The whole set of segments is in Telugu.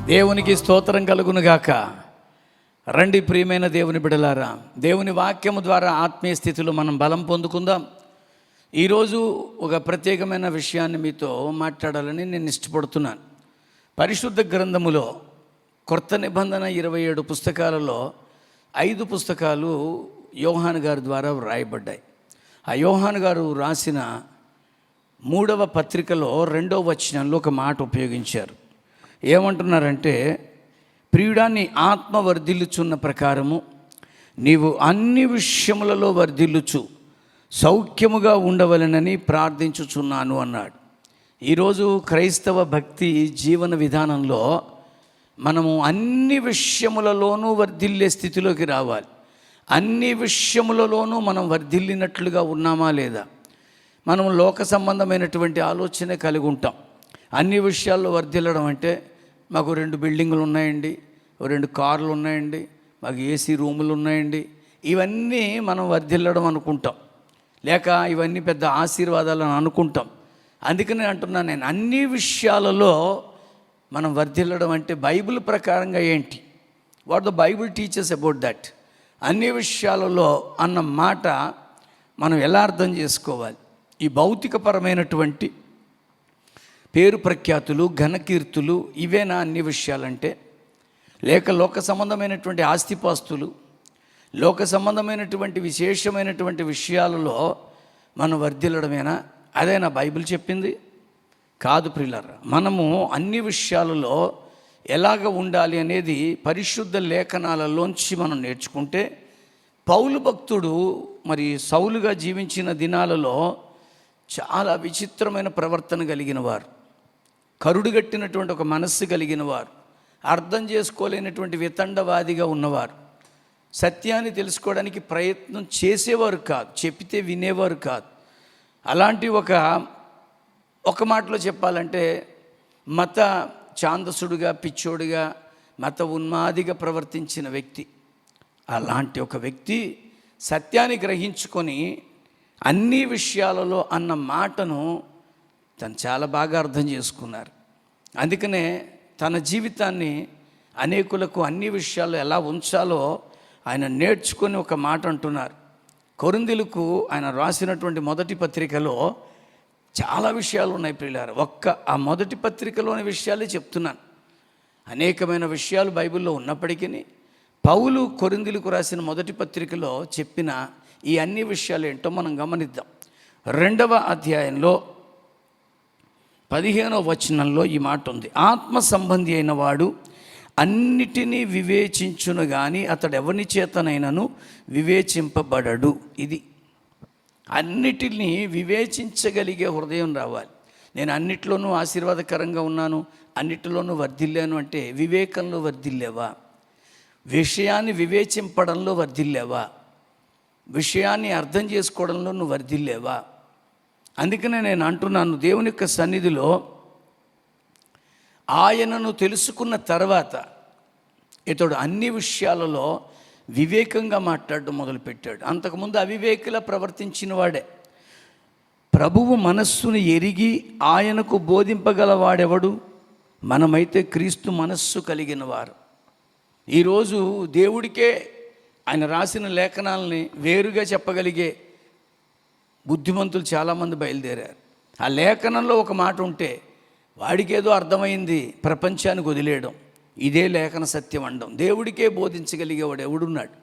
దేవునికి స్తోత్రం కలుగునుగాక. రండి ప్రియమైన దేవుని బిడలారా, దేవుని వాక్యము ద్వారా ఆత్మీయ స్థితిలో మనం బలం పొందుకుందాం. ఈరోజు ఒక ప్రత్యేకమైన విషయాన్ని మీతో మాట్లాడాలని నేను ఇష్టపడుతున్నాను. పరిశుద్ధ గ్రంథములో కొత్త నిబంధన 27 పుస్తకాలలో 5 పుస్తకాలు యోహాను గారి ద్వారా వ్రాయబడ్డాయి. ఆ యోహాను గారు రాసిన 3వ పత్రికలో 2వ వచనంలో ఒక మాట ఉపయోగించారు. ఏమంటున్నారంటే, ప్రియుడాన్ని ఆత్మ వర్ధిల్లుచున్న ప్రకారము నీవు అన్ని విషయములలో వర్ధిల్లుచు సౌఖ్యముగా ఉండవలెనని ప్రార్థించుచున్నాను అన్నాడు. ఈరోజు క్రైస్తవ భక్తి జీవన విధానంలో మనము అన్ని విషయములలోనూ వర్ధిల్లే స్థితిలోకి రావాలి. అన్ని విషయములలోనూ మనం వర్ధిల్లినట్లుగా ఉన్నామా లేదా? మనం లోక సంబంధమైనటువంటి ఆలోచన కలిగి ఉంటాం. అన్ని విషయాల్లో వర్ధిల్లడం అంటే, మాకు 2 బిల్డింగులు ఉన్నాయండి, 2 కార్లు ఉన్నాయండి, మాకు ఏసీ రూములు ఉన్నాయండి, ఇవన్నీ మనం వర్ధిల్లడం అనుకుంటాం. లేక ఇవన్నీ పెద్ద ఆశీర్వాదాలను అనుకుంటాం. అందుకని అంటున్నాను నేను, అన్ని విషయాలలో మనం వర్ధిల్లడం అంటే బైబిల్ ప్రకారంగా ఏంటి? What the Bible teachers about that? అన్ని విషయాలలో అన్న మాట మనం ఎలా అర్థం చేసుకోవాలి? ఈ భౌతికపరమైనటువంటి పేరు ప్రఖ్యాతులు, ఘనకీర్తులు ఇవేనా అన్ని విషయాలంటే? లేక లోక సంబంధమైనటువంటి ఆస్తిపాస్తులు, లోక సంబంధమైనటువంటి విశేషమైనటువంటి విషయాలలో మనం వర్ధిల్లడమేనా? అదేనా బైబిల్ చెప్పింది? కాదు ప్రియులారా. మనము అన్ని విషయాలలో ఎలాగ ఉండాలి అనేది పరిశుద్ధ లేఖనాలలోంచి మనం నేర్చుకుంటే, పౌలు భక్తుడు మరి సౌలుగా జీవించిన దినాలలో చాలా విచిత్రమైన ప్రవర్తన కలిగిన వారు, కరుడుగట్టినటువంటి ఒక మనస్సు కలిగిన వారు, అర్థం చేసుకోలేనటువంటి వితండవాదిగా ఉన్నవారు, సత్యాన్ని తెలుసుకోవడానికి ప్రయత్నం చేసేవారు కాదు, చెప్తే వినేవారు కాదు. అలాంటి ఒక మాటలో చెప్పాలంటే మత ఛాందసుడుగా, పిచ్చోడుగా, మత ఉన్మాదిగా ప్రవర్తించిన వ్యక్తి. అలాంటి ఒక వ్యక్తి సత్యాన్ని గ్రహించుకొని అన్ని విషయాలలో అన్న మాటను తను చాలా బాగా అర్థం చేసుకున్నారు. అందుకనే తన జీవితాన్ని అనేకులకు అన్ని విషయాల్లో ఎలా ఉంచాలో ఆయన నేర్చుకొని ఒక మాట అంటున్నారు. కొరింథీయులకు ఆయన రాసినటువంటి మొదటి పత్రికలో చాలా విషయాలు ఉన్నాయి ప్రియులారా. ఆ మొదటి పత్రికలోని విషయాలే చెప్తున్నాను. అనేకమైన విషయాలు బైబిల్లో ఉన్నప్పటికీ పౌలు కొరింథీయులకు రాసిన మొదటి పత్రికలో చెప్పిన ఈ అన్ని విషయాలు ఏంటో మనం గమనిద్దాం. 2వ అధ్యాయంలో 15వ వచనంలో ఈ మాట ఉంది. ఆత్మ సంబంధి అయిన వాడు అన్నిటినీ వివేచించును గాని అతడు ఎవరి చేతనైనను వివేచింపబడడు. ఇది అన్నిటినీ వివేచించగలిగే హృదయం రావాలి. నేను అన్నిట్లోనూ ఆశీర్వాదకరంగా ఉన్నాను, అన్నిటిలోనూ వర్ధిల్లాను అంటే వివేకంలో వర్ధిల్లేవా? విషయాన్ని వివేచింపడంలో వర్ధిల్లేవా? విషయాన్ని అర్థం చేసుకోవడంలో నువ్వు వర్ధిల్లేవా? అందుకనే నేను అంటున్నాను, దేవుని యొక్క సన్నిధిలో ఆయనను తెలుసుకున్న తర్వాత ఇతడు అన్ని విషయాలలో వివేకంగా మాట్లాడడం మొదలుపెట్టాడు. అంతకుముందు అవివేకిలా ప్రవర్తించిన వాడే. ప్రభువు మనస్సును ఎరిగి ఆయనకు బోధింపగలవాడెవడు? మనమైతే క్రీస్తు మనస్సు కలిగిన వారు. ఈరోజు దేవుడికే ఆయన రాసిన లేఖనాలని వేరుగా చెప్పగలిగే బుద్ధిమంతులు చాలామంది బయలుదేరారు. ఆ లేఖనంలో ఒక మాట ఉంటే వాడికేదో అర్థమైంది, ప్రపంచానికి వదిలేయడం, ఇదే లేఖన సత్యం అనడం. దేవుడికే బోధించగలిగేవాడు ఎవడున్నాడు?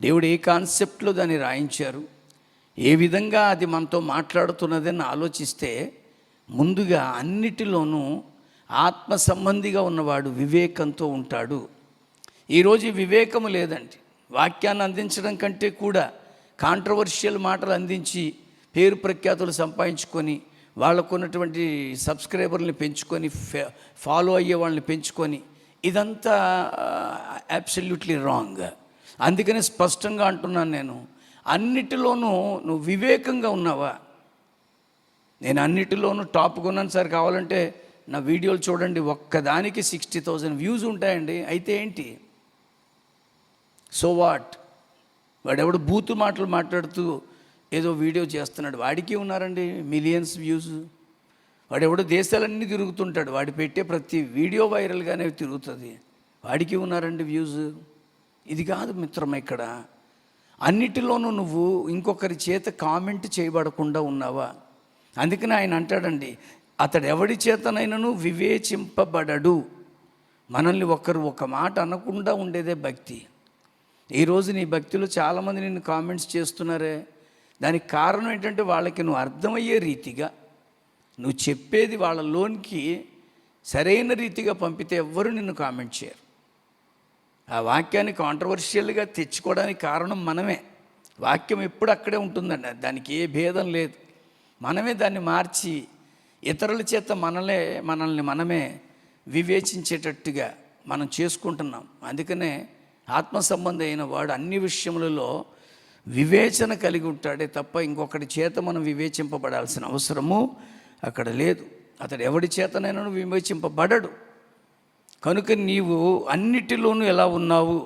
దేవుడు ఏ కాన్సెప్ట్లో దాన్ని రాయించారు, ఏ విధంగా అది మనతో మాట్లాడుతున్నదని ఆలోచిస్తే ముందుగా అన్నిటిలోనూ ఆత్మ సంబంధిగా ఉన్నవాడు వివేకంతో ఉంటాడు. ఈరోజు వివేకము లేదండి. వాక్యాన్ని అందించడం కంటే కూడా కాంట్రవర్షియల్ మాటలు అందించి పేరు ప్రఖ్యాతులు సంపాదించుకొని, వాళ్ళకున్నటువంటి సబ్స్క్రైబర్ని పెంచుకొని, ఫాలో అయ్యే వాళ్ళని పెంచుకొని, ఇదంతా అబ్సల్యూట్లీ రాంగ్. అందుకని స్పష్టంగా అంటున్నాను, నేను అన్నిటిలోనూ నువ్వు వివేకంగా ఉన్నావా? నేను అన్నిటిలోనూ టాప్గా ఉన్నాను సార్, కావాలంటే నా వీడియోలు చూడండి, ఒక్కదానికి 60,000 వ్యూస్ ఉంటాయండి. అయితే ఏంటి? So what? వాడెవడు బూతు మాటలు మాట్లాడుతూ ఏదో వీడియో చేస్తున్నాడు, వాడికి ఉన్నారండి మిలియన్స్ వ్యూస్. వాడెవడో దేశాలన్నీ తిరుగుతుంటాడు, వాడు పెట్టే ప్రతి వీడియో వైరల్గానే తిరుగుతుంది. వాడికి ఉన్నారండి వ్యూస్. ఇది కాదు మిత్రమా, ఇక్కడ అన్నిటిలోనూ నువ్వు ఇంకొకరి చేత కామెంట్ చేయబడకుండా ఉన్నావా? అందుకని ఆయన అంటాడండి, అతడు ఎవడి చేతనైనను వివేచింపబడడు. మనల్ని ఒకరు ఒక మాట అనకుండా ఉండేదే భక్తి. ఈరోజు నీ భక్తిలో చాలామంది నిన్ను కామెంట్స్ చేస్తున్నారే, దానికి కారణం ఏంటంటే వాళ్ళకి నువ్వు అర్థమయ్యే రీతిగా నువ్వు చెప్పేది వాళ్ళలోనికి సరైన రీతిగా పంపితే ఎవ్వరూ నిన్ను కామెంట్ చేయరు. ఆ వాక్యాన్ని కాంట్రవర్షియల్గా తెచ్చుకోవడానికి కారణం మనమే. వాక్యం ఎప్పుడు అక్కడే ఉంటుందండి, దానికి ఏ భేదం లేదు. మనమే దాన్ని మార్చి ఇతరుల చేత మనల్ని మనమే వివేచించేటట్టుగా మనం చేసుకుంటున్నాం. అందుకనే ఆత్మ సంబంధి అయిన వాడు అన్ని విషయములలో వివేచన కలిగి ఉంటాడే తప్ప ఇంకొకటి చేత మనం వివేచింపబడాల్సిన అవసరము అక్కడ లేదు. అతడు ఎవడి చేతనైనా వివేచింపబడడు. కనుక నీవు అన్నిటిలోనూ ఎలా ఉన్నావు?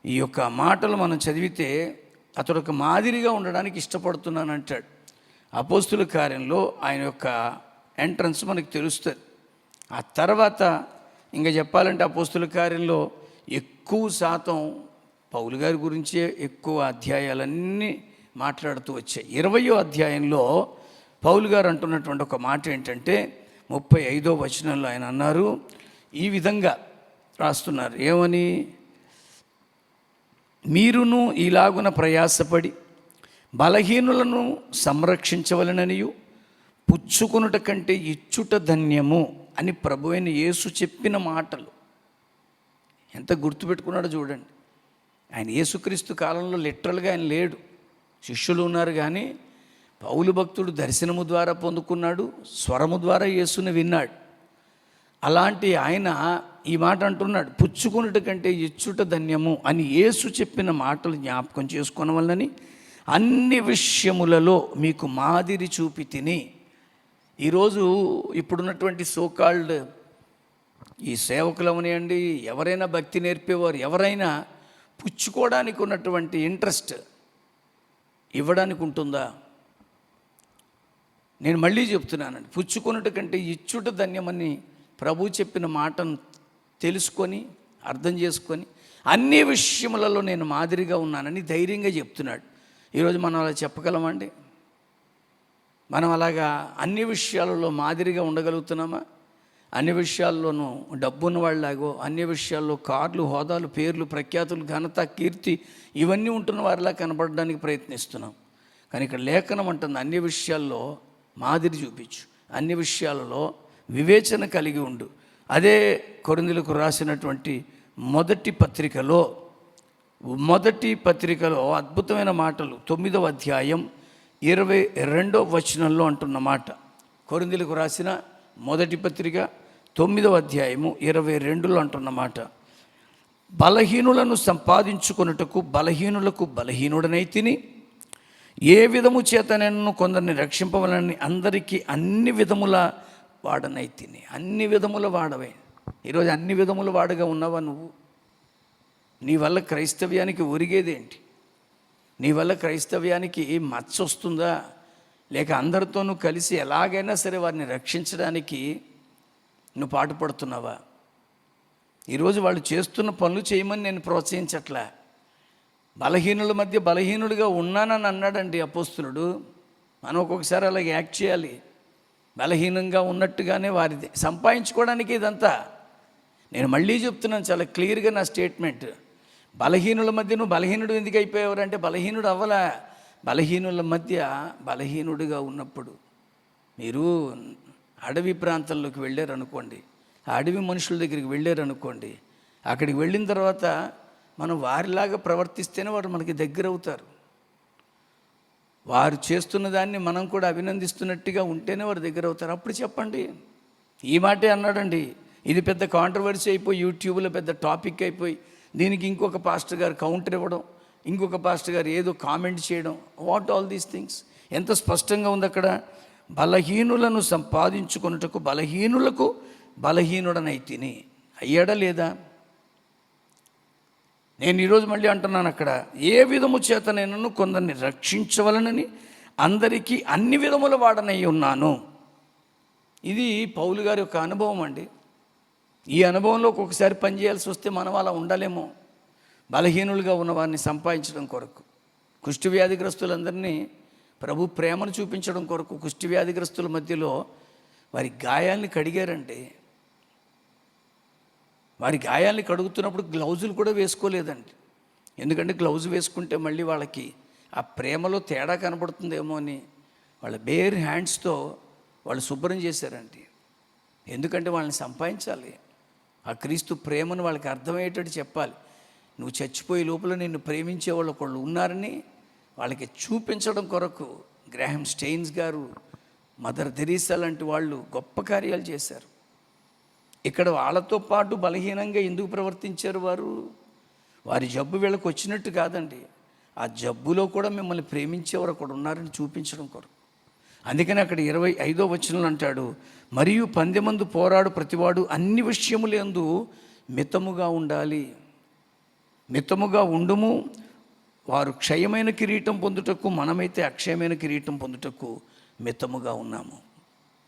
ఈ యొక్క మాటలు మనం చదివితే అతడు ఒక మాదిరిగా ఉండడానికి ఇష్టపడుతున్నాను అంటాడు. అపోస్తుల కార్యంలో ఆయన యొక్క ఎంట్రన్స్ మనకు తెలుస్తుంది. ఆ తర్వాత ఇంకా చెప్పాలంటే అపోస్తుల కార్యంలో ఎక్కువ శాతం పౌలు గారి గురించే ఎక్కువ అధ్యాయాలన్నీ మాట్లాడుతూ వచ్చాయి. 20వ అధ్యాయంలో పౌలు గారు అంటున్నటువంటి ఒక మాట ఏంటంటే 35వ వచనంలో ఆయన అన్నారు, ఈ విధంగా రాస్తున్నారు, ఏమని? మీరును ఇలాగున ప్రయాసపడి బలహీనులను సంరక్షించవలననియు పుచ్చుకొనుట కంటే ఇచ్చుట ధన్యము అని ప్రభువైన యేసు చెప్పిన మాటలు. ఎంత గుర్తుపెట్టుకున్నాడో చూడండి. ఆయన యేసుక్రీస్తు కాలంలో లిటరల్గా ఆయన లేడు, శిష్యులు ఉన్నారు. కానీ పౌలు భక్తుడు దర్శనము ద్వారా పొందుకున్నాడు, స్వరము ద్వారా యేసుని విన్నాడు. అలాంటి ఆయన ఈ మాట అంటున్నాడు, పుచ్చుకొనుట కంటే ఇచ్చుట ధన్యము అని యేసు చెప్పిన మాటలు జ్ఞాపకం చేసుకోవడం వల్లని అన్ని విషయములలో మీకు మాదిరి చూపి తిని. ఈరోజు ఇప్పుడున్నటువంటి సోకాల్డ్ ఈ సేవకులు అవనియండి, ఎవరైనా భక్తి నేర్పేవారు ఎవరైనా పుచ్చుకోవడానికి ఉన్నటువంటి ఇంట్రెస్ట్ ఇవ్వడానికి ఉంటుందా? నేను మళ్ళీ చెప్తున్నానండి, పుచ్చుకొనుట కంటే ఇచ్చుట ధన్యమని ప్రభు చెప్పిన మాటను తెలుసుకొని అర్థం చేసుకొని అన్ని విషయములలో నేను మాదిరిగా ఉన్నానని ధైర్యంగా చెప్తున్నాడు. ఈరోజు మనం అలా చెప్పగలమండి? మనం అలాగా అన్ని విషయాలలో మాదిరిగా ఉండగలుగుతున్నామా? అన్ని విషయాల్లోనూ డబ్బున్న వాళ్ళలాగో, అన్ని విషయాల్లో కార్లు, హోదాలు, పేర్లు, ప్రఖ్యాతులు, ఘనత, కీర్తి ఇవన్నీ ఉంటున్న వారిలా కనబడడానికి ప్రయత్నిస్తున్నాం. కానీ ఇక్కడ లేఖనం అంటుంది, అన్ని విషయాల్లో మాదిరి చూపించు, అన్ని విషయాలలో వివేచన కలిగి ఉండు. అదే కొరింథీయులకు రాసినటువంటి మొదటి పత్రికలో అద్భుతమైన మాటలు 9వ అధ్యాయం 22వ వచనంలో అంటున్న మాట. కొరింథీయులకు రాసిన మొదటి పత్రిక 9వ అధ్యాయము 22లో అంటున్న మాట, బలహీనులను సంపాదించుకొనుటకు బలహీనులకు బలహీనుడనైతిని, ఏ విధము చేత నేను కొందరిని రక్షింపవలని అందరికీ అన్ని విధముల వాడనైతిని. అన్ని విధముల వాడవే. ఈరోజు అన్ని విధముల వాడుగా ఉన్నావా నువ్వు? నీ వల్ల క్రైస్తవ్యానికి ఒరిగేదేంటి? నీ వల్ల క్రైస్తవ్యానికి మచ్చ వస్తుందా? లేక అందరితోనూ కలిసి ఎలాగైనా సరే వారిని రక్షించడానికి నువ్వు పాటుపడుతున్నావా? ఈరోజు వాళ్ళు చేస్తున్న పనులు చేయమని నేను ప్రోత్సహించట్లే. బలహీనుల మధ్య బలహీనుడిగా ఉన్నానని అన్నాడండి అపోస్తులుడు. మనం ఒక్కొక్కసారి అలాగే యాక్ట్ చేయాలి. బలహీనంగా ఉన్నట్టుగానే వారిది సంపాదించుకోవడానికి ఇదంతా. నేను మళ్ళీ చెప్తున్నాను చాలా క్లియర్గా నా స్టేట్మెంట్. బలహీనుల మధ్య నువ్వు బలహీనుడు ఎందుకు అయిపోయావంటే బలహీనుడు అవ్వలా. బలహీనుల మధ్య బలహీనుడిగా ఉన్నప్పుడు మీరు అడవి ప్రాంతాల్లోకి వెళ్ళారనుకోండి, ఆ అడవి మనుషుల దగ్గరికి వెళ్ళారనుకోండి, అక్కడికి వెళ్ళిన తర్వాత మనం వారిలాగా ప్రవర్తిస్తేనే వారు మనకి దగ్గర అవుతారు. వారు చేస్తున్న దాన్ని మనం కూడా అభినందిస్తున్నట్టుగా ఉంటేనే వారు దగ్గర అవుతారు. అప్పుడు చెప్పండి. ఈ మాటే అన్నాడండి. ఇది పెద్ద కాంట్రవర్సీ అయిపోయి యూట్యూబ్లో పెద్ద టాపిక్ అయిపోయి దీనికి ఇంకొక పాస్టర్ గారు కౌంటర్ ఇవ్వడం, ఇంకొక పాస్టర్ గారు ఏదో కామెంట్ చేయడం. What all these things? ఎంత స్పష్టంగా ఉంది అక్కడ. బలహీనులను సంపాదించుకొనుటకు బలహీనులకు బలహీనుడనైతిని. అయ్యాడా లేదా? నేను ఈరోజు మళ్ళీ అంటున్నాను అక్కడ, ఏ విధము చేత నేను కొందరిని రక్షించవలనని అందరికీ అన్ని విధముల వాడనై ఉన్నాను. ఇది పౌలు గారి యొక్క అనుభవం అండి. ఈ అనుభవంలో ఒక్కొక్కసారి పనిచేయాల్సి వస్తే మనం అలా ఉండాలేమో. బలహీనులుగా ఉన్న వారిని సంపాదించడం కొరకు, కుష్టి వ్యాధిగ్రస్తులందరినీ ప్రభు ప్రేమను చూపించడం కొరకు కుష్టి వ్యాధిగ్రస్తుల మధ్యలో వారి గాయాల్ని కడిగారండి. వారి గాయాల్ని కడుగుతున్నప్పుడు గ్లౌజులు కూడా వేసుకోలేదండి. ఎందుకంటే గ్లౌజ్ వేసుకుంటే మళ్ళీ వాళ్ళకి ఆ ప్రేమలో తేడా కనబడుతుందేమో అని వాళ్ళ బేర్ హ్యాండ్స్తో వాళ్ళు శుభ్రం చేశారండి. ఎందుకంటే వాళ్ళని సంపాదించాలి. ఆ క్రీస్తు ప్రేమను వాళ్ళకి అర్థమయ్యేటట్టు చెప్పాలి. నువ్వు చచ్చిపోయే లోపల నిన్ను ప్రేమించే వాళ్ళు ఒకళ్ళు ఉన్నారని వాళ్ళకి చూపించడం కొరకు గ్రాహం స్టెయిన్స్ గారు, మదర్ తెరీసా లాంటి వాళ్ళు గొప్ప కార్యాలు చేశారు. ఇక్కడ వాళ్ళతో పాటు బలహీనంగా ఎందుకు ప్రవర్తించారు వారు? వారి జబ్బు వీళ్ళకి వచ్చినట్టు కాదండి, ఆ జబ్బులో కూడా మిమ్మల్ని ప్రేమించేవారు ఒకడు ఉన్నారని చూపించడం కొరకు. అందుకని అక్కడ 25వ వచనంలో అంటాడు, మరియు పందెమందు పోరాడు ప్రతివాడు అన్ని విషయములందు మితముగా ఉండాలి. మితముగా ఉండుము. వారు క్షయమైన కిరీటం పొందుటకు, మనమైతే అక్షయమైన కిరీటం పొందుటకు మితముగా ఉన్నాము.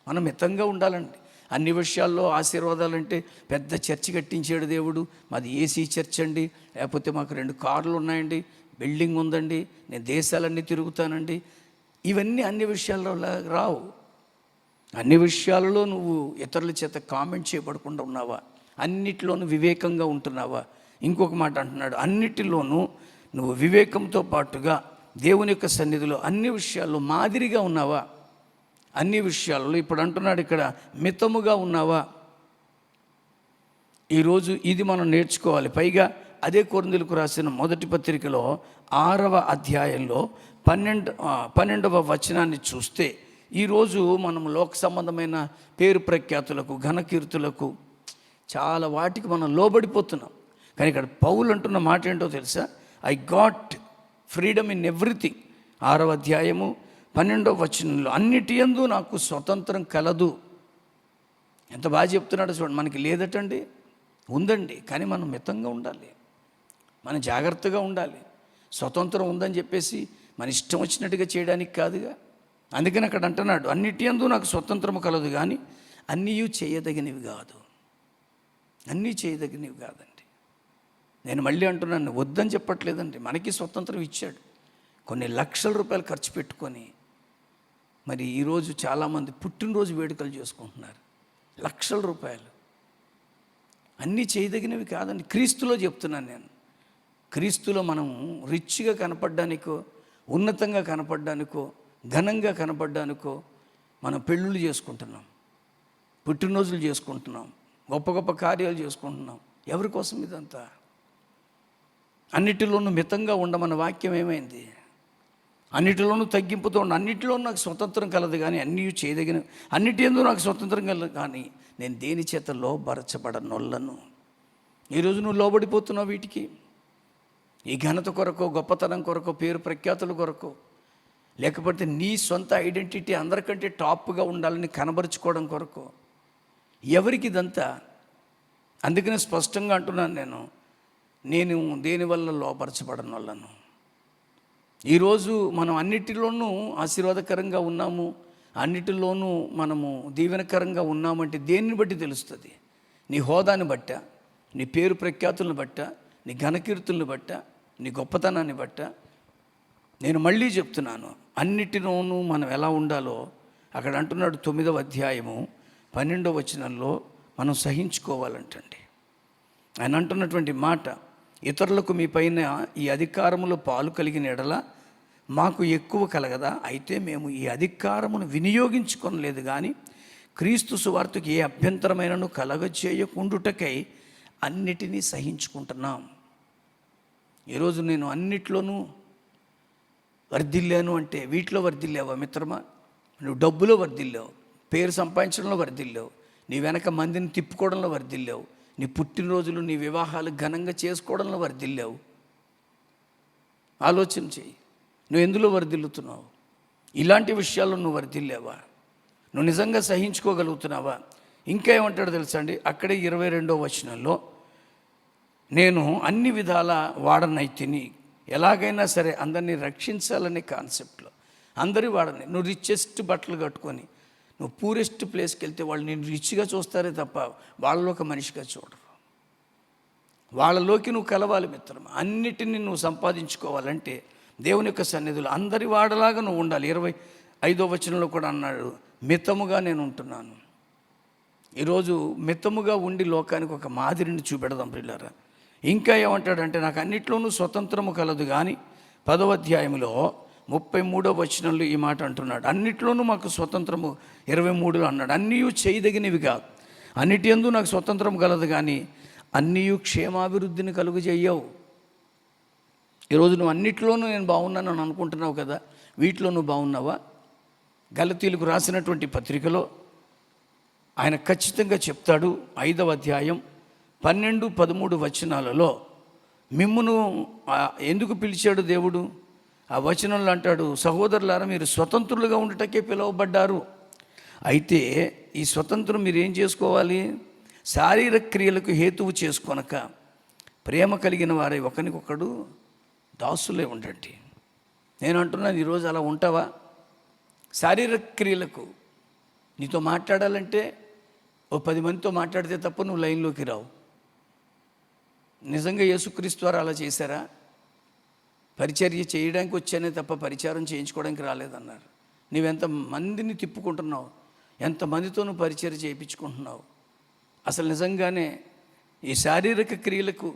మనం మితంగా ఉండాలండి. అన్ని విషయాల్లో ఆశీర్వాదాలంటే పెద్ద చర్చి కట్టించాడు దేవుడు, మాది ఏసీ చర్చ్ అండి, లేకపోతే మాకు 2 కార్లు ఉన్నాయండి, బిల్డింగ్ ఉందండి, నేను దేశాలన్నీ తిరుగుతానండి. ఇవన్నీ అన్ని విషయాల్లో రావు. అన్ని విషయాలలో నువ్వు ఇతరుల చేత కామెంట్ చేయబడకుండా ఉన్నావా? అన్నిటిలోనూ వివేకంగా ఉంటున్నావా? ఇంకొక మాట అంటున్నాడు, అన్నిటిలోనూ నువ్వు వివేకంతో పాటుగా దేవుని యొక్క సన్నిధిలో అన్ని విషయాల్లో మాదిరిగా ఉన్నావా? అన్ని విషయాలలో ఇప్పుడు అంటున్నాడు ఇక్కడ, మితముగా ఉన్నావా? ఈరోజు ఇది మనం నేర్చుకోవాలి. పైగా అదే కొరింథీయులకు రాసిన మొదటి పత్రికలో 6వ అధ్యాయంలో 12వ వచనాన్ని చూస్తే, ఈరోజు మనం లోక సంబంధమైన పేరు ప్రఖ్యాతులకు, ఘనకీర్తులకు, చాలా వాటికి మనం లోబడిపోతున్నాం. కానీ ఇక్కడ పౌలు అంటున్న మాట ఏంటో తెలుసా? I got freedom in everything. 6వ అధ్యాయము 12వ వచనంలో, అన్నిటి యందు నాకు స్వతంత్రం కలదు. ఎంత బాగా చెప్తున్నాడో చూడండి. మనకి లేదటండి, ఉందండి, కానీ మనం మితంగా ఉండాలి, మనం జాగ్రత్తగా ఉండాలి. స్వతంత్రం ఉందని చెప్పేసి మన ఇష్టం వచ్చినట్టుగా చేయడానికి కాదుగా. అందుకని అక్కడ అంటున్నాడు, అన్నిటి యందు నాకు స్వతంత్రము కలదు, కానీ అన్నీ చేయదగినవి కాదు. అన్నీ చేయదగినవి కాదండి. నేను మళ్ళీ అంటున్నాను, వద్దని చెప్పట్లేదండి. మనకి స్వతంత్రం ఇచ్చాడు. కొన్ని లక్షల రూపాయలు ఖర్చు పెట్టుకొని మరి ఈరోజు చాలామంది పుట్టినరోజు వేడుకలు చేసుకుంటున్నారు, లక్షల రూపాయలు. అన్నీ చేయదగినవి కాదండి. క్రీస్తులో చెప్తున్నాను నేను. క్రీస్తులో మనం రిచ్గా కనపడ్డానికో, ఉన్నతంగా కనపడ్డానికో, ఘనంగా కనపడ్డానికో మనం పెళ్ళిళ్ళు చేసుకుంటున్నాం, పుట్టినరోజులు చేసుకుంటున్నాం, గొప్ప గొప్ప కార్యాలు చేసుకుంటున్నాం. ఎవరి కోసం ఇదంతా? అన్నిటిలోనూ మితంగా ఉండమన్న వాక్యం ఏమైంది? అన్నిటిలోనూ తగ్గింపుతో ఉండి, అన్నిటిలోనూ నాకు స్వతంత్రం కలదు, కానీ అన్నీ చేయదగిన, అన్నిటి యందు నాకు స్వతంత్రం కలదు, కానీ నేను దేని చేత లోబరచబడనొల్లను. ఈరోజు నువ్వు లోబడిపోతున్నావు వీటికి. ఈ ఘనత కొరకు, గొప్పతనం కొరకు, పేరు ప్రఖ్యాతుల కొరకు, లేకపోతే నీ సొంత ఐడెంటిటీ అందరికంటే టాప్గా ఉండాలని కనబరుచుకోవడం కొరకు. ఎవరికి ఇదంతా? అందుకనే స్పష్టంగా అంటున్నాను నేను దేనివల్ల లోపరచబడను వాళ్ళను. ఈరోజు మనం అన్నిటిలోనూ ఆశీర్వాదకరంగా ఉన్నాము, అన్నిటిలోనూ మనము దీవెనకరంగా ఉన్నామంటే దేనిని బట్టి తెలుస్తుంది? నీ హోదాని బట్ట, నీ పేరు ప్రఖ్యాతులను బట్ట, నీ ఘనకీర్తులను బట్ట, నీ గొప్పతనాన్ని బట్ట. నేను మళ్ళీ చెప్తున్నాను, అన్నిటిలోనూ మనం ఎలా ఉండాలో అక్కడ అంటున్నాడు. 9వ అధ్యాయము 12వ వచనంలో మనం సహించుకోవాలంటండి. ఆయన అంటున్నటువంటి మాట, ఇతరులకు మీ పైన ఈ అధికారములో పాలు కలిగిన ఎడల మాకు ఎక్కువ కలగదా? అయితే మేము ఈ అధికారమును వినియోగించుకొనలేదు, కానీ క్రీస్తు సువార్తకు ఏ అభ్యంతరమైనను కలగచేయకుండుటకై అన్నిటినీ సహించుకుంటున్నాం. ఈరోజు నేను అన్నిట్లోనూ వర్ధిల్లాను అంటే, వీటిలో వర్ధిల్లావా మిత్రమా? నువ్వు డబ్బులో వర్ధిల్లావు, పేరు సంపాదించడంలో వర్ధిల్లావు, నీ వెనక మందిని తిప్పుకోవడంలో వర్ధిల్లావు, నీ పుట్టినరోజులు, నీ వివాహాలు ఘనంగా చేసుకోవడంలో వర్ధిల్లావు. ఆలోచన చెయ్యి, నువ్వు ఎందులో వర్ధిల్లుతున్నావు? ఇలాంటి విషయాల్లో నువ్వు వర్ధిల్లావా? నువ్వు నిజంగా సహించుకోగలుగుతున్నావా? ఇంకా ఏమంటాడో తెలుసా అండి, అక్కడే 22వ వచనంలో, నేను అన్ని విధాల వాడనైతిని, ఎలాగైనా సరే అందరినీ రక్షించాలనే కాన్సెప్ట్లో అందరి వాడని. నువ్వు రిచెస్ట్ బట్టలు కట్టుకొని, నువ్వు పూరెస్ట్ ప్లేస్కి వెళ్తే వాళ్ళు నేను రిచ్గా చూస్తారే తప్ప వాళ్ళలో ఒక మనిషిగా చూడరు. వాళ్ళలోకి నువ్వు కలవాలి మిత్రం. అన్నిటినీ నువ్వు సంపాదించుకోవాలంటే దేవుని యొక్క సన్నిధిలో అందరి వాడలాగా నువ్వు ఉండాలి. 25వ వచనంలో కూడా అన్నాడు, మితముగా నేను ఉంటున్నాను. ఈరోజు మితముగా ఉండి లోకానికి ఒక మాదిరిని చూపెడదాం ప్రియులారా. ఇంకా ఏమంటాడంటే నాకు అన్నిట్లోనూ స్వతంత్రము కలదు కానీ 10వ అధ్యాయంలో 33వ వచనంలో ఈ మాట అంటున్నాడు. అన్నిట్లోనూ మాకు స్వతంత్రము 23లో అన్నాడు. అన్నీ చేయదగినవి కాదు, అన్నిటి యందు నాకు స్వతంత్రం కలదు కానీ అన్నీ క్షేమాభివృద్ధిని కలుగు చెయ్యవు. ఈరోజు నువ్వు అన్నిట్లోనూ నేను బాగున్నాను అనుకుంటున్నావు కదా, వీటిలో నువ్వు బాగున్నావా? గలతీయులకు రాసినటువంటి పత్రికలో ఆయన ఖచ్చితంగా చెప్తాడు. 5వ అధ్యాయం 12, 13 వచనాలలో మిమ్మును ఎందుకు పిలిచాడు దేవుడు? ఆ వచనంలో అంటాడు, సహోదరులారా మీరు స్వతంత్రులుగా ఉండటకే పిలువబడ్డారు. అయితే ఈ స్వతంత్రం మీరు ఏం చేసుకోవాలి? శారీరక క్రియలకు హేతువు చేసుకొనక ప్రేమ కలిగిన వారై ఒకరికొకడు దాసులే ఉండండి. నేను అంటున్నాను, ఈరోజు అలా ఉంటావా? శారీరక క్రియలకు నీతో మాట్లాడాలంటే ఓ 10 మందితో మాట్లాడితే తప్ప నువ్వు లైన్లోకి రావు. నిజంగా యేసుక్రీస్తు వారు అలా చేశారా? పరిచర్య చేయడానికి వచ్చానే తప్ప పరిచారం చేయించుకోవడానికి రాలేదన్నారు. నువ్వెంత మందిని తిప్పుకుంటున్నావు, ఎంతమందితో నువ్వు పరిచర్య చేయించుకుంటున్నావు. అసలు నిజంగానే ఈ శారీరక క్రియలకు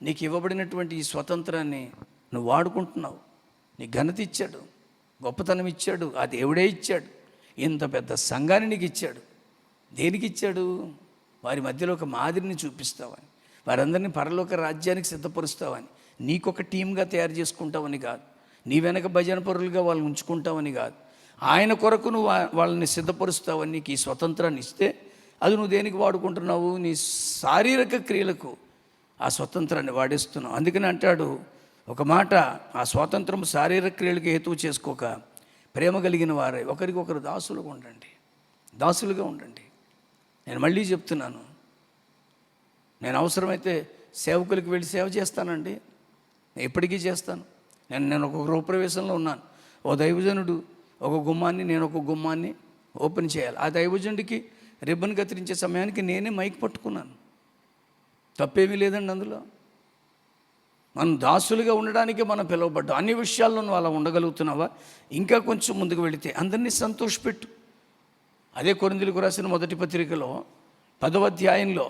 నీకు ఇవ్వబడినటువంటి ఈ స్వతంత్రాన్ని నువ్వు వాడుకుంటున్నావు. నీ ఘనత ఇచ్చాడు, గొప్పతనం ఇచ్చాడు, ఆ దేవుడే ఇచ్చాడు. ఇంత పెద్ద సంఘాన్ని నీకు ఇచ్చాడు. దేనికి ఇచ్చాడు? వారి మధ్యలో ఒక మాదిరిని చూపిస్తావని, వారందరినీ పరలోక రాజ్యానికి సిద్ధపరుస్తావని, నీకొక టీమ్గా తయారు చేసుకుంటావని కాదు, నీ వెనక భజన పరులుగా వాళ్ళని ఉంచుకుంటావని కాదు, ఆయన కొరకు నువ్వు వాళ్ళని సిద్ధపరుస్తావని నీకు ఈ స్వతంత్రాన్ని ఇస్తే అది నువ్వు దేనికి వాడుకుంటున్నావు? నీ శారీరక క్రియలకు ఆ స్వతంత్రాన్ని వాడేస్తున్నావు. అందుకని అంటాడు ఒక మాట, ఆ స్వాతంత్రం శారీరక క్రియలకు హేతువు చేసుకోక ప్రేమ కలిగిన వారై ఒకరికొకరు దాసులుగా ఉండండి. దాసులుగా ఉండండి. నేను మళ్ళీ చెప్తున్నాను, నేను అవసరమైతే సేవకులకు వెళ్ళి సేవ చేస్తానండి, ఎప్పటికీ చేస్తాను. నేను ఒక గృహప్రవేశంలో ఉన్నాను, ఓ దైవజనుడు ఒక గుమ్మాన్ని, నేను ఒక గుమ్మాన్ని ఓపెన్ చేయాలి. ఆ దైవజనుడికి రిబ్బన్ కత్తిరించే సమయానికి నేనే మైక్ పట్టుకున్నాను. తప్పేమీ లేదండి అందులో. మనం దాసులుగా ఉండడానికే మనం పిలువబడ్డాం. అన్ని విషయాల్లో నువ్వు అలా ఉండగలుగుతున్నావా? ఇంకా కొంచెం ముందుకు వెళితే అందరినీ సంతోషపెట్టు. అదే కొరింథీయులకు రాసిన మొదటి పత్రికలో 10వ అధ్యాయంలో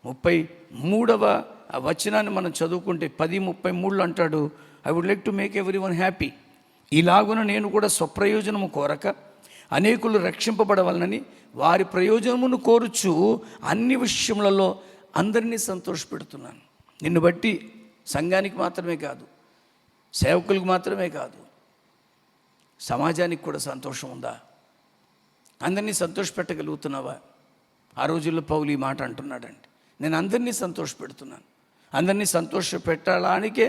33వ వచనాన్ని మనం చదువుకుంటే 10:33లో అంటాడు, I would like to make everyone happy. ఇలాగున నేను కూడా స్వప్రయోజనము కోరక అనేకులు రక్షింపబడవలనని వారి ప్రయోజనమును కోరుచు అన్ని విషయములలో అందరినీ సంతోషపెడుతున్నాను. నిన్ను బట్టి సంఘానికి మాత్రమే కాదు, సేవకులకు మాత్రమే కాదు, సమాజానికి కూడా సంతోషం ఉందా? అందరినీ సంతోషపెట్టగలుగుతున్నావా? ఆ రోజుల్లో పౌలు ఈ మాట అంటున్నాడండి, నేను అందరినీ సంతోషపెడుతున్నాను. అందరినీ సంతోషపెట్టడానికే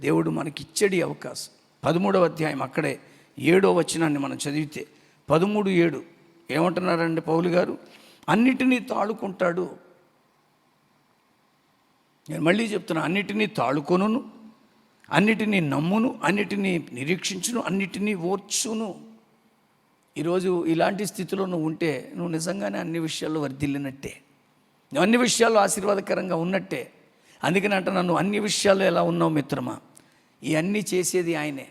దేవుడు మనకిచ్చడి అవకాశం. 13వ అధ్యాయం అక్కడే 7వ వచనాన్ని మనం చదివితే 13:7 ఏమంటున్నారండి పౌలు గారు? అన్నిటినీ తాళుకుంటాడు. నేను మళ్ళీ చెప్తున్నా, అన్నిటినీ తాళుకొనును, అన్నిటినీ నమ్మును, అన్నిటినీ నిరీక్షించును, అన్నిటినీ ఓర్చును. ఈరోజు ఇలాంటి స్థితిలో నువ్వు ఉంటే నువ్వు నిజంగానే అన్ని విషయాల్లో వర్ధిల్లినట్టే, నువ్వు అన్ని విషయాల్లో ఆశీర్వాదకరంగా ఉన్నట్టే. అందుకని అంటున్నా, నువ్వు అన్ని విషయాల్లో ఎలా ఉన్నావు మిత్రమా? ఈ అన్నీ చేసేది ఆయనే,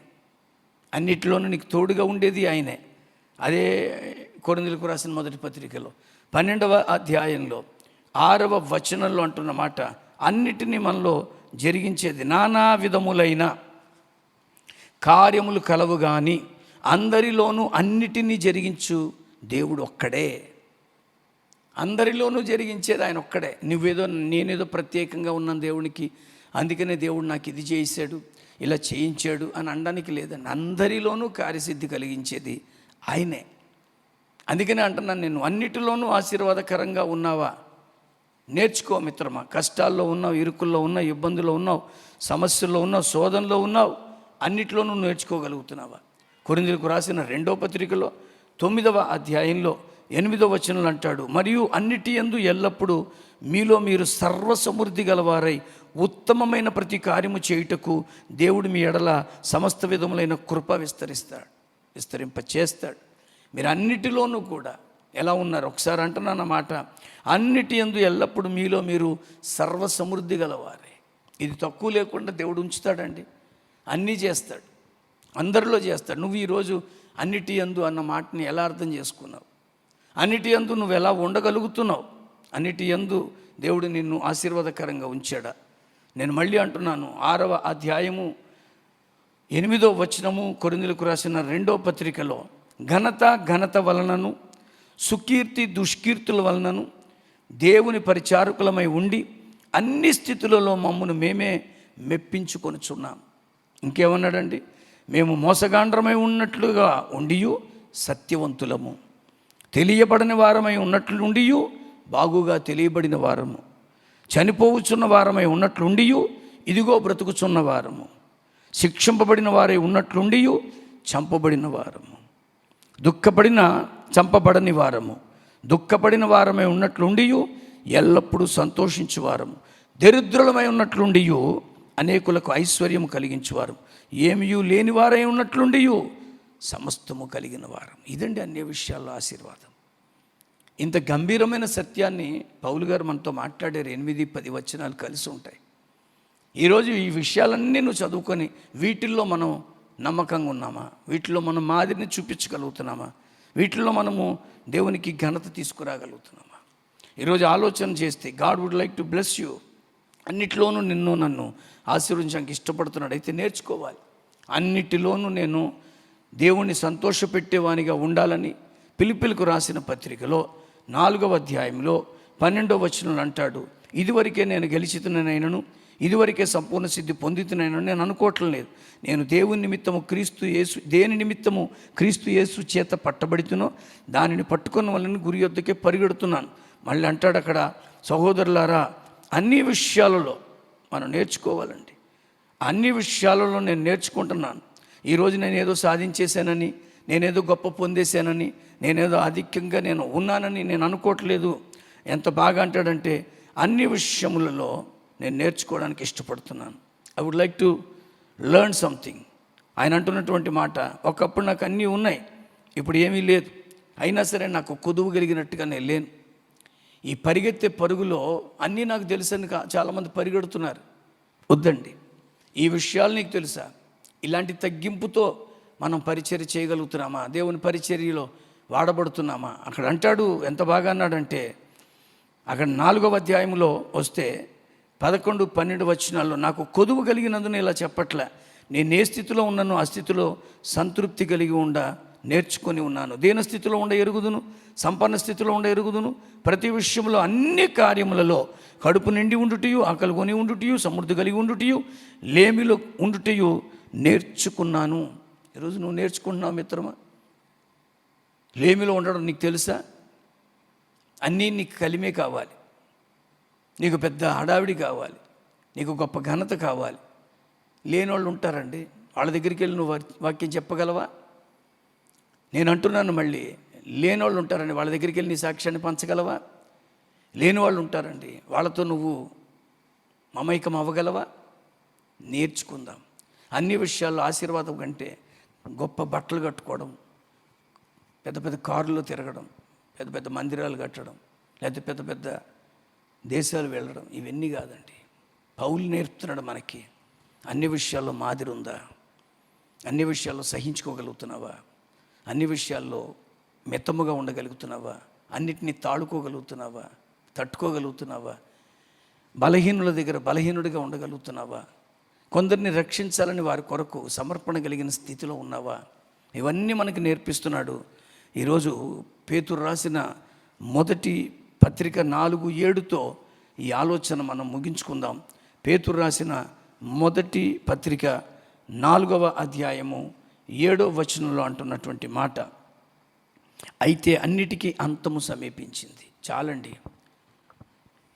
అన్నిటిలోనూ నీకు తోడుగా ఉండేది ఆయనే. అదే కొరింథీయులకు రాసిన మొదటి పత్రికలో 12వ అధ్యాయంలో 6వ వచనంలో అంటున్న మాట, అన్నిటినీ మనలో జరిగించేది నానా విధములైన కార్యములు కలవు కానీ అందరిలోనూ అన్నిటినీ జరిగించు దేవుడు ఒక్కడే. అందరిలోనూ జరిగించేది ఆయన ఒక్కడే. నేనేదో ప్రత్యేకంగా ఉన్నాను దేవునికి, అందుకనే దేవుడు నాకు ఇది చేశాడు, ఇలా చేయించాడు అని అనడానికి లేదండి. అందరిలోనూ కార్యసిద్ధి కలిగించేది ఆయనే. అందుకనే అంటున్నాను, నేను అన్నిటిలోనూ ఆశీర్వాదకరంగా ఉన్నావా? నేర్చుకో మిత్రమా. కష్టాల్లో ఉన్నావు, ఇరుకుల్లో ఉన్నావు, ఇబ్బందుల్లో ఉన్నావు, సమస్యల్లో ఉన్నావు, శోధనలో ఉన్నావు, అన్నిటిలోనూ నేర్చుకోగలుగుతున్నావా? కొరింథీయులకు రాసిన 2వ పత్రికలో 9వ అధ్యాయంలో 8వ వచనంలో అంటాడు, మరియు అన్నిటి యందు ఎల్లప్పుడూ మీలో మీరు సర్వసమృద్ధి గలవారై ఉత్తమమైన ప్రతి కార్యము చేయుటకు దేవుడు మీ ఎడల సమస్త విధములైన కృప విస్తరింపచేస్తాడు. మీరు అన్నిటిలోనూ కూడా ఎలా ఉన్నారు? ఒకసారి అంటున్నాను అన్నమాట, అన్నిటి యందు ఎల్లప్పుడు మీలో మీరు సర్వసమృద్ధి గలవారే. ఇది తక్కువ లేకుండా దేవుడు ఉంచుతాడండి. అన్నీ చేస్తాడు, అందరిలో చేస్తాడు. నువ్వు ఈరోజు అన్నిటి యందు అన్న మాటని ఎలా అర్థం చేసుకున్నావు? అన్నిటి యందు నువ్వు ఎలా ఉండగలుగుతున్నావు? అన్నిటి యందు దేవుడు నిన్ను ఆశీర్వాదకరంగా ఉంచాడా? నేను మళ్ళీ అంటున్నాను, 6వ అధ్యాయము 8వ వచనము, కొరింథీయులకు రాసిన 2వ పత్రికలో, ఘనత వలనను సుకీర్తి దుష్కీర్తుల వలనను దేవుని పరిచారకులమై ఉండి అన్ని స్థితులలో మమ్మను మేమే మెప్పించుకొనుచున్నాం. ఇంకేమన్నాడండి? మేము మోసగాండ్రమై ఉన్నట్లుగా ఉండియు సత్యవంతులము, తెలియబడని వారమై ఉన్నట్లుండియు బాగుగా తెలియబడిన వారము, చనిపోవచ్చున్న వారమై ఉన్నట్లుండియు ఇదిగో బ్రతుకుచున్న వారము, శిక్షింపబడిన వారై ఉన్నట్లుండియు చంపబడిన వారము, చంపబడని వారము, దుఃఖపడిన వారమై ఉన్నట్లుండియు ఎల్లప్పుడూ సంతోషించు వారము, దరిద్రులమై ఉన్నట్లుండియు అనేకులకు ఐశ్వర్యము కలిగించువారు, ఏమియూ లేని వారై ఉన్నట్లుండియు సమస్తము కలిగిన వారం. ఇదండి అన్ని విషయాల్లో ఆశీర్వాదం. ఇంత గంభీరమైన సత్యాన్ని పౌలు గారు మనతో మాట్లాడారు. 8-10 వచనాలు కలిసి ఉంటాయి. ఈరోజు ఈ విషయాలన్నీ నువ్వు చదువుకొని వీటిల్లో మనం నమ్మకంగా ఉన్నామా? వీటిలో మనం మాదిరిని చూపించగలుగుతున్నామా? వీటిల్లో మనము దేవునికి ఘనత తీసుకురాగలుగుతున్నామా? ఈరోజు ఆలోచన చేస్తే God would like to bless you. అన్నిటిలోనూ నన్ను ఆశీర్వదించడానికి ఇష్టపడుతున్నాడు. అయితే నేర్చుకోవాలి. అన్నిటిలోనూ నేను దేవుణ్ణి సంతోషపెట్టేవానిగా ఉండాలని ఫిలిప్పీలకు రాసిన పత్రికలో 4వ అధ్యాయంలో 12వ వచనంలో అంటాడు, ఇదివరకే నేను గెలిచితునైనను, ఇదివరకే సంపూర్ణ సిద్ధి పొందితునైనను నేను అనుకోవట్లేదు లేదు. నేను దేని నిమిత్తము క్రీస్తు యేసు చేత పట్టబడితునో దానిని పట్టుకున్న వాళ్ళని గురి యొద్దకే పరిగెడుతున్నాను. మళ్ళీ అంటాడు అక్కడ, సహోదరులారా, అన్ని విషయాలలో మనం నేర్చుకోవాలండి. అన్ని విషయాలలో నేను నేర్చుకుంటున్నాను. ఈరోజు నేను ఏదో సాధించేశానని, నేనేదో గొప్ప పొందేశానని, నేనేదో ఆధిక్యంగా నేను ఉన్నానని నేను అనుకోవట్లేదు. ఎంత బాగా అంటాడంటే, అన్ని విషయములలో నేను నేర్చుకోవడానికి ఇష్టపడుతున్నాను. I would like to learn something. ఆయన అంటున్నటువంటి మాట, ఒకప్పుడు నాకు అన్నీ ఉన్నాయి, ఇప్పుడు ఏమీ లేదు, అయినా సరే నాకు కొదువు కలిగినట్టుగా నేను లేను. ఈ పరిగెత్తే పరుగులో అన్నీ నాకు తెలుసని చాలామంది పరిగెడుతున్నారు. వద్దండి, ఈ విషయాలు నీకు తెలుసా? ఇలాంటి తగ్గింపుతో మనం పరిచర్య చేయగలుగుతున్నామా? దేవుని పరిచర్యలో వాడబడుతున్నామా? అక్కడ అంటాడు, ఎంత బాగా అన్నాడంటే, అక్కడ 4వ అధ్యాయంలో వస్తే 11-12 వచనాల్లో, నాకు కొదువు కలిగినందున ఇలా చెప్పట్లే, నేను ఏ స్థితిలో ఉన్నానో ఆ స్థితిలో సంతృప్తి కలిగి నేర్చుకొని ఉన్నాను. దేని స్థితిలో ఎరుగుదును, సంపన్న స్థితిలో ఎరుగుదును, ప్రతి విషయంలో అన్ని కార్యములలో కడుపు నిండి ఉండుటయు, ఆకలి కొని ఉండుటయు, సమృద్ధి కలిగి ఉండుటయు, లేమిలో ఉండుటయు నేర్చుకున్నాను. ఈరోజు నువ్వు నేర్చుకుంటున్నావు మిత్రమా? లేమిలో ఉండడం నీకు తెలుసా? అన్నీ నీకు కలిమే కావాలి, నీకు పెద్ద హడావిడి కావాలి, నీకు గొప్ప ఘనత కావాలి. లేని వాళ్ళు ఉంటారండి, వాళ్ళ దగ్గరికి వెళ్ళి నువ్వు వాక్యం చెప్పగలవా? నేను అంటున్నాను మళ్ళీ, లేని వాళ్ళు ఉంటారండి, వాళ్ళ దగ్గరికి వెళ్ళి నీ సాక్ష్యాన్ని పంచగలవా? లేని వాళ్ళు ఉంటారండి, వాళ్ళతో నువ్వు మమైకం అవ్వగలవా? నేర్చుకుందాం. అన్ని విషయాల్లో ఆశీర్వాదం కంటే గొప్ప బట్టలు కట్టుకోవడం, పెద్ద పెద్ద కారులో తిరగడం, పెద్ద పెద్ద మందిరాలు కట్టడం, లేకపోతే పెద్ద పెద్ద దేశాలు వెళ్ళడం, ఇవన్నీ కాదండి. పౌలు నేర్పుతున్నాడు మనకి. అన్ని విషయాల్లో మాదిరి ఉందా? అన్ని విషయాల్లో సహించుకోగలుగుతున్నావా? అన్ని విషయాల్లో మితముగా ఉండగలుగుతున్నావా? అన్నిటినీ తాడుకోగలుగుతున్నావా? తట్టుకోగలుగుతున్నావా? బలహీనుల దగ్గర బలహీనుడిగా ఉండగలుగుతున్నావా? కొందరిని రక్షించాలని వారి కొరకు సమర్పణ కలిగిన స్థితిలో ఉన్నావా? ఇవన్నీ మనకి నేర్పిస్తున్నాడు. ఈరోజు పేతురు రాసిన మొదటి పత్రిక 4:7తో ఈ ఆలోచన మనం ముగించుకుందాం. పేతురు రాసిన మొదటి పత్రిక 4వ అధ్యాయము 7వ వచనంలో అంటున్నటువంటి మాట, అయితే అన్నిటికీ అంతము సమీపించింది. చాలండి,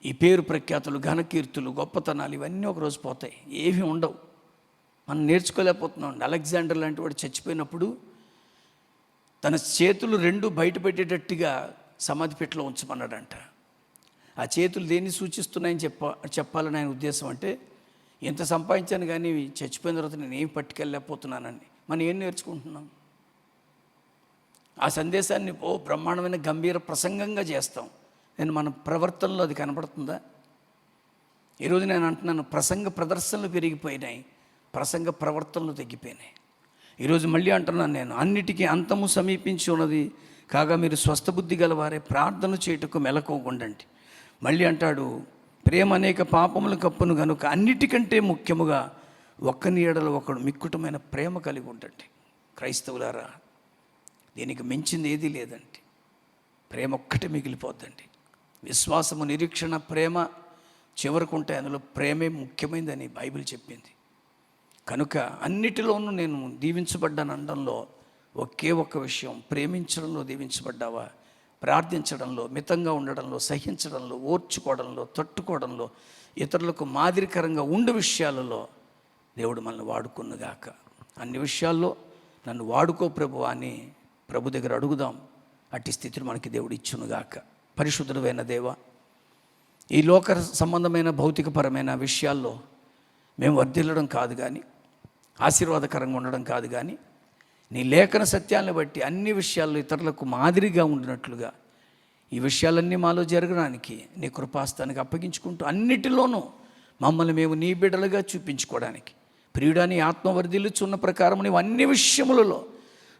ఈ పేరు ప్రఖ్యాతులు, ఘనకీర్తులు, గొప్పతనాలు ఇవన్నీ ఒకరోజు పోతాయి, ఏమీ ఉండవు. మనం నేర్చుకోలేకపోతున్నాం. అలెగ్జాండర్ లాంటి వాడు చచ్చిపోయినప్పుడు తన చేతులు 2 బయట పెట్టేటట్టుగా సమాధి పెట్టెలో ఉంచమన్నాడంట. ఆ చేతులు దేన్ని సూచిస్తున్నాయని చెప్పాలని ఆయన ఉద్దేశం. అంటే ఎంత సంపాదించాను కానీ చచ్చిపోయిన తర్వాత నేను ఏం పట్టుకెళ్ళలేకపోతున్నానని. మనం ఏం నేర్చుకుంటున్నాం? ఆ సందేశాన్ని బ్రహ్మాండమైన గంభీర ప్రసంగంగా చేస్తాం. నేను మన ప్రవర్తనలో అది కనపడుతుందా? ఈరోజు నేను అంటున్నాను, ప్రసంగ ప్రదర్శనలు పెరిగిపోయినాయి, ప్రసంగ ప్రవర్తనలు తగ్గిపోయినాయి. ఈరోజు మళ్ళీ అంటున్నాను నేను, అన్నిటికీ అంతము సమీపించి ఉన్నది కాగా మీరు స్వస్థబుద్ధి గలవారే ప్రార్థన చేయుటకు మెలకువగుండండి. మళ్ళీ అంటాడు, ప్రేమ అనేక పాపములు కప్పును గనుక అన్నిటికంటే ముఖ్యముగా ఒక్కని ఎడల ఒకడు మిక్కుటమైన ప్రేమ కలిగి ఉండండి. క్రైస్తవులారా, దీనికి మించింది ఏదీ లేదండి. ప్రేమ ఒక్కటే మిగిలిపోద్దండి. విశ్వాసము, నిరీక్షణ, ప్రేమ చివరకు ఉంటాయి. అందులో ప్రేమే ముఖ్యమైనదని బైబిల్ చెప్పింది. కనుక అన్నిటిలోనూ నేను దీవించబడ్డాను అనడంలో ఒకే ఒక్క విషయం, ప్రేమించడంలో దీవించబడ్డావా? ప్రార్థించడంలో, మితంగా ఉండడంలో, సహించడంలో, ఓర్చుకోవడంలో, తట్టుకోవడంలో, ఇతరులకు మాదిరికరంగా ఉండే విషయాలలో దేవుడు మనల్ని వాడుకున్నగాక. అన్ని విషయాల్లో నన్ను వాడుకో ప్రభు అని ప్రభు దగ్గర అడుగుదాం. అట్టి స్థితిని మనకి దేవుడు ఇచ్చునుగాక. పరిశుద్ధుడైన దేవ, ఈ లోక సంబంధమైన భౌతికపరమైన విషయాల్లో మేము వర్ధిల్లడం కాదు కానీ, ఆశీర్వాదకరంగా ఉండడం కాదు కానీ, నీ లేఖన సత్యాలను బట్టి అన్ని విషయాల్లో ఇతరులకు మాదిరిగా ఉండినట్లుగా ఈ విషయాలన్నీ మాలో జరగడానికి నీ కృపాస్తానికి అప్పగించుకుంటూ అన్నిటిలోనూ మమ్మల్ని మేము నీ బిడ్డలుగా చూపించుకోవడానికి, ప్రియుడాని ఆత్మ వర్ధిల్లుచున్న ప్రకారం నీవు అన్ని విషయములలో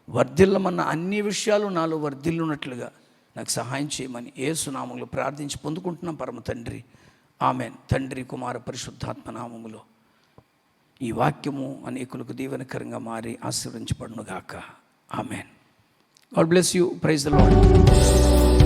వర్ధిల్లమన్న అన్ని విషయాలు నాలో వర్ధిల్లున్నట్లుగా నాకు సహాయం చేయమని యేసు నామములో ప్రార్థించి పొందుకుంటున్నాం పరమ తండ్రి. ఆమెన్. తండ్రి, కుమార, పరిశుద్ధాత్మ నామములో ఈ వాక్యము అనేకులకు దీవెనకరంగా మారి ఆశీర్వదించబడునుగాక. Amen. God bless you. Praise the lord.